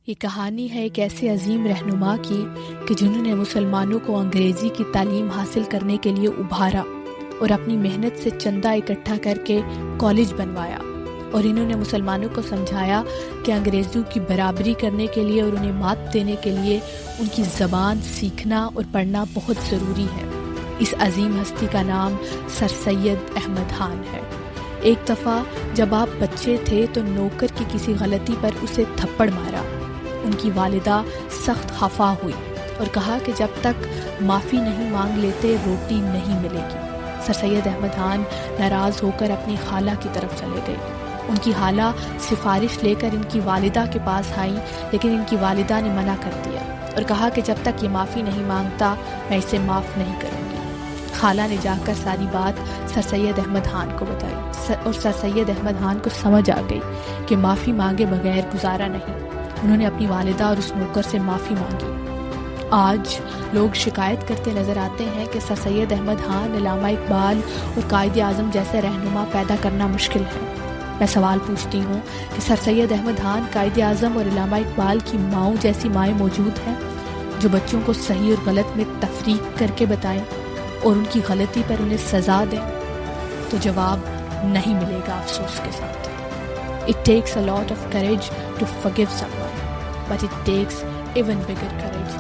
یہ کہانی ہے ایک ایسے عظیم رہنما کی کہ جنہوں نے مسلمانوں کو انگریزی کی تعلیم حاصل کرنے کے لیے ابھارا اور اپنی محنت سے چندہ اکٹھا کر کے کالج بنوایا، اور انہوں نے مسلمانوں کو سمجھایا کہ انگریزوں کی برابری کرنے کے لیے اور انہیں مات دینے کے لیے ان کی زبان سیکھنا اور پڑھنا بہت ضروری ہے۔ اس عظیم ہستی کا نام سر سید احمد خان ہے۔ ایک دفعہ جب آپ بچے تھے تو نوکر کی کسی غلطی پر اسے تھپڑ مارا۔ ان کی والدہ سخت خفا ہوئی اور کہا کہ جب تک معافی نہیں مانگ لیتے روٹی نہیں ملے گی۔ سر سید احمد خان ناراض ہو کر اپنی خالہ کی طرف چلے گئے۔ ان کی خالہ سفارش لے کر ان کی والدہ کے پاس آئیں، لیکن ان کی والدہ نے منع کر دیا اور کہا کہ جب تک یہ معافی نہیں مانگتا میں اسے معاف نہیں کروں گی۔ خالہ نے جا کر ساری بات سر سید احمد خان کو بتائی اور سر سید احمد خان کو سمجھ آ گئی کہ معافی مانگے بغیر گزارا نہیں۔ انہوں نے اپنی والدہ اور اس نوکر سے معافی مانگی۔ آج لوگ شکایت کرتے نظر آتے ہیں کہ سر سید احمد خان، علامہ اقبال اور قائد اعظم جیسے رہنما پیدا کرنا مشکل ہے۔ میں سوال پوچھتی ہوں کہ سر سید احمد خان، قائد اعظم اور علامہ اقبال کی ماؤں جیسی مائیں موجود ہیں جو بچوں کو صحیح اور غلط میں تفریق کر کے بتائیں اور ان کی غلطی پر انہیں سزا دیں؟ تو جواب نہیں ملے گا افسوس کے ساتھ۔ It takes a lot of courage to forgive someone, but it takes even bigger courage